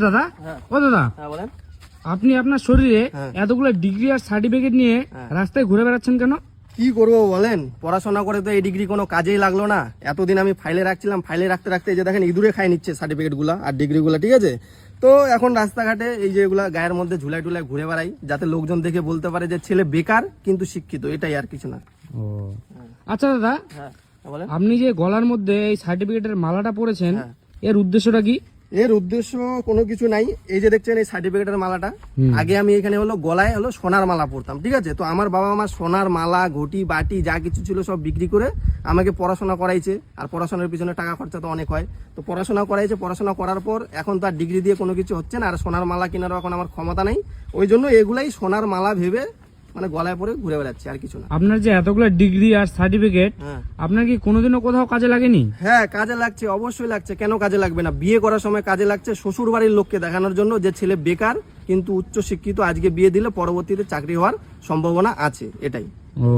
দাদা ও দাদা বলেন। আপনি আপনার শরীরে এতগুলো ডিগ্রি আর সার্টিফিকেট নিয়ে রাস্তায় ঘুরে বেড়াচ্ছেন কেন? কি করবো বলেন, পড়াশোনা করে তো এই ডিগ্রি কোনো কাজেই লাগলো না। এতদিন আমি ফাইলে রাখছিলাম, ফাইলে রাখতে রাখতে এই যে দেখেন ইঁদুরে খাই নিচ্ছে সার্টিফিকেট গুলা আর ডিগ্রি গুলা, ঠিক আছে। তো এখন রাস্তাঘাটে এই যে এগুলা গায়ের মধ্যে ঝুলাই টুলাই ঘুরে বেড়াই, যাতে লোকজন দেখে বলতে পারে যে ছেলে বেকার কিন্তু শিক্ষিত, এটাই আর কিছু না। ও আচ্ছা দাদা, বলেন। আপনি যে গলার মধ্যে এই সার্টিফিকেটের মালাটা পরেছেন, এর উদ্দেশ্যটা কি? এর উদ্দেশ্য কোনো কিছু নাই। এই যে দেখছেন এই সার্টিফিকেটের মালাটা, আগে আমি এখানে হলো গলায় হলো সোনার মালা পরতাম, ঠিক আছে। তো আমার বাবা মা সোনার মালা ঘটি বাটি যা কিছু ছিল সব বিক্রি করে আমাকে পড়াশোনা করাইছে, আর পড়াশোনার পিছনে টাকা খরচা তো অনেক হয়। তো পড়াশোনা করাইছে, পড়াশোনা করার পর এখন তো আর ডিগ্রি দিয়ে কোনো কিছু হচ্ছে না, আর সোনার মালা কেনারও এখন আমার ক্ষমতা নেই। ওই জন্য এগুলাই সোনার মালা ভেবে মানে গলায় পরে ঘুরে বেড়াচ্ছি, আর কিছু না। আপনার যে এতগুলো ডিগ্রি আর সার্টিফিকেট, আপনার কি কোনোদিনও কোথাও কাজে লাগেনি? হ্যাঁ, কাজে লাগছে, অবশ্যই লাগছে। কেন কাজে লাগবে না? বিয়ে করার সময় কাজে লাগছে শ্বশুর বাড়ির লোককে দেখানোর জন্য যে ছেলে বেকার কিন্তু উচ্চ শিক্ষিত, আজকে বিয়ে দিলে পরবর্তীতে চাকরি হওয়ার সম্ভাবনা আছে, এটাই। ও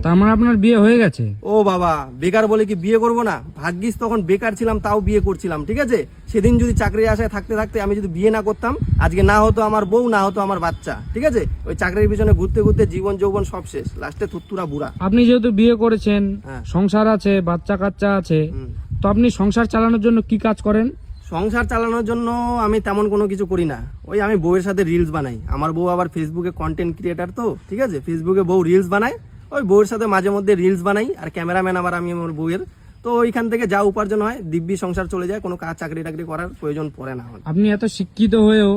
তার মানে আপনার বিয়ে হয়ে গেছে? ও বাবা, বেকার বলে কি বিয়ে করব না? ভাগ্যিস তখন বেকার ছিলাম, তাও বিয়ে করছিলাম, ঠিক আছে। সেদিন যদি চাকরি আশায় থাকতে থাকতে আমি যদি বিয়ে না করতাম, আজকে না হতো আমার বউ, না হতো আমার বাচ্চা, ঠিক আছে। ওই চাকরির পিছনে ঘুরতে ঘুরতে জীবন যৌবন সব শেষ, লাস্টে থুত্তুরা বুড়া। আপনি যেহেতু বিয়ে করেছেন, সংসার আছে, বাচ্চা কাচ্চা আছে, তো আপনি সংসার চালানোর জন্য কি কাজ করেন? সংসার চালানোর জন্য আমি তেমন কোনো কিছু করি না। ওই আমি বউয়ের সাথে রিলস বানাই। আমার বউ আবার ফেসবুকে কন্টেন্ট ক্রিয়েটার, তো ঠিক আছে, ফেসবুকে বউ রিলস বানায়। ওই বউয়ের সাথে মাঝে মধ্যে রিলস বানাই, আর ক্যামেরাম্যান আবার আমি আমার বউয়ের। তো ওইখান থেকে যা উপার্জন হয় দিব্যি সংসার চলে যায়, কোনো কাজ চাকরি টাকরি করার প্রয়োজন পড়ে না। আপনি এত শিক্ষিত হয়েও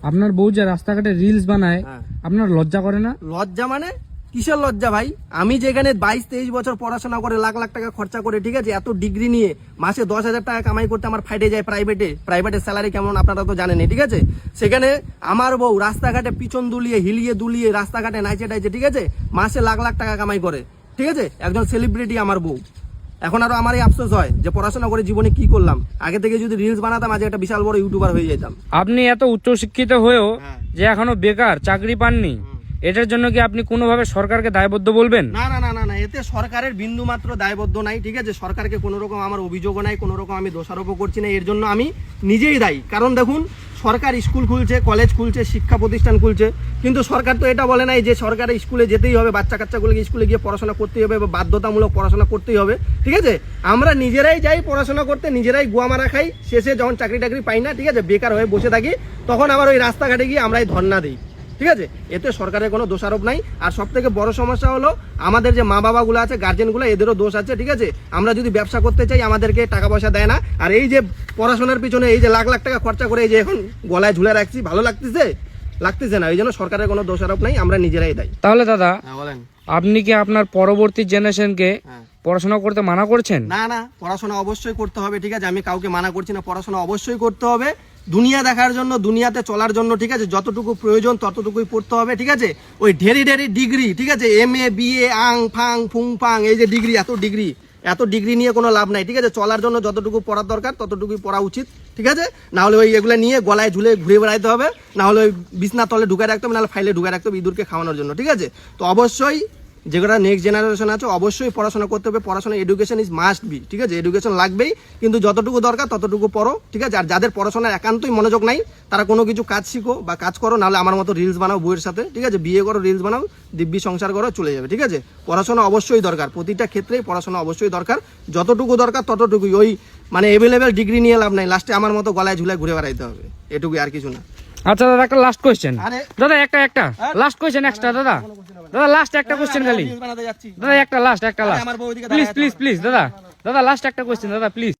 আপনার বউ যে রাস্তাঘাটে রিলস বানায়, আপনার লজ্জা করে না? লজ্জা মানে কিসের লজ্জা ভাই? আমি যেখানে 22-23 বছর পড়াশোনা করে লাখ লাখ টাকা খরচা করে, ঠিক আছে, এত ডিগ্রি নিয়ে মাসে 10,000 টাকা কামাই করতে আমার ফাইটে যায় প্রাইভেটের স্যালারি কেমন আপনারা তো জানেনই, ঠিক আছে। সেখানে আমার বউ রাস্তাঘাটে পিছন দুলিয়ে হিলিয়ে দুলিয়ে রাস্তাঘাটে নাইচে টাইচে, ঠিক আছে, মাসে লাখ লাখ টাকা কামাই করে, ঠিক আছে, একজন সেলিব্রিটি আমার বউ। এখন আরো আমারই আফসোস হয় যে পড়াশোনা করে জীবনে কি করলাম। আগে থেকে যদি রিলস বানাতাম আজ একটা বিশাল বড় ইউটিউবার হয়ে যেতাম। আপনি এত উচ্চ শিক্ষিত হয়েও যে এখনো বেকার, চাকরি পাননি, এটার জন্য কি আপনি কোনোভাবে সরকারকে দায়বদ্ধ বলবেন? না না না না না, এতে সরকারের বিন্দু মাত্র দায়বদ্ধ নাই, ঠিক আছে। সরকারকে কোনো রকম আমার অভিযোগও নাই, কোনো রকম আমি দোষারোপও করছি না। এর জন্য আমি নিজেই দায়ী। কারণ দেখুন, সরকার স্কুল খুলছে, কলেজ খুলছে, শিক্ষা প্রতিষ্ঠান খুলছে, কিন্তু সরকার তো এটা বলে নাই যে সরকারের স্কুলে যেতেই হবে, বাচ্চা কাচ্চাগুলোকে স্কুলে গিয়ে পড়াশোনা করতেই হবে বা বাধ্যতামূলক পড়াশোনা করতেই হবে, ঠিক আছে। আমরা নিজেরাই যাই পড়াশোনা করতে, নিজেরাই গুয়া মারা খাই, শেষে যখন চাকরি টাকরি পাই না, ঠিক আছে, বেকার হয়ে বসে থাকি, তখন আবার ওই রাস্তাঘাটে গিয়ে আমরাই ধর্ণা দিই, ঠিক আছে। এতে সরকারের কোনো দোষারোপ নাই। আর সব থেকে বড় সমস্যা হলো আমাদের যে মা বাবাগুলো আছে, গার্জেনগুলো, এদেরও দোষ আছে, ঠিক আছে। আমরা যদি ব্যবসা করতে চাই আমাদেরকে টাকা পয়সা দেয় না, আর এই যে পড়াশোনার পিছনে এই যে লাখ লাখ টাকা খরচা করে এই যে এখন গলায় ঝুলে রাখছি, ভালো লাগতেছে না। এই জন্য সরকারের কোনো দোষারোপ নাই, আমরা নিজেরাই দায়ী। তাহলে দাদা বলেন, আপনি কি আপনার পরবর্তী জেনারেশনকে পড়াশোনা করতে মানা করছেন? না না, পড়াশোনা অবশ্যই করতে হবে, ঠিক আছে। আমি কাউকে মানা করছি না, পড়াশোনা অবশ্যই করতে হবে, দুনিয়া দেখার জন্য, দুনিয়াতে চলার জন্য, ঠিক আছে। যতটুকু প্রয়োজন ততটুকুই পড়তে হবে, ঠিক আছে। ওই ঢেরি ডিগ্রি, ঠিক আছে, MA BA আং ফাং ফুং ফাং, এই যে ডিগ্রি, এত ডিগ্রি নিয়ে কোনো লাভ নাই, ঠিক আছে। চলার জন্য যতটুকু পড়ার দরকার ততটুকুই পড়া উচিত, ঠিক আছে। না হলে ওই এগুলো নিয়ে গলায় ঝুলে ঘুরে বেড়াইতে হবে, না হলে ওই বিছনার তলে ঢুকায় রাখতে হবে, নাহলে ফাইলে ঢুকায় রাখতে হবে ইঁদুরকে খাওয়ানোর জন্য, ঠিক আছে। তো অবশ্যই যেগুলো নেক্সট জেনারেশন আছে অবশ্যই পড়াশোনা করতে হবে। পড়াশোনা এডুকেশন ইজ মাস্ট বি, ঠিক আছে। এডুকেশন লাগবেই, কিন্তু যতটুকু দরকার ততটুকু পড়ো, ঠিক আছে। আর যাদের পড়াশোনার একান্তই মনোযোগ নাই তারা কোনো কিছু কাজ শিখো বা কাজ করো, নাহলে আমার মতো রিলস বানাও বউয়ের সাথে, ঠিক আছে। বিয়ে করো, রিলস বানাও, দিব্যি সংসার করো, চলে যাবে, ঠিক আছে। পড়াশোনা অবশ্যই দরকার, প্রতিটা ক্ষেত্রেই পড়াশোনা অবশ্যই দরকার, যতটুকু দরকার ততটুকুই। ওই মানে অ্যাভেলেবেল ডিগ্রি নিয়ে লাভ নাই, লাস্টে আমার মতো গলায় ঝুলায় ঘুরে বেড়াইতে হবে, এটুকুই, আর কিছু না। আচ্ছা দাদা, একটা লাস্ট কোয়েশ্চেন দাদা, একটা লাস্ট কোয়েশ্চেন এক্সট্রা দাদা, লাস্ট একটা কোয়েশ্চেন খালি দাদা, একটা লাস্ট প্লিজ দাদা লাস্ট একটা কোয়েশ্চেন দাদা, প্লিজ।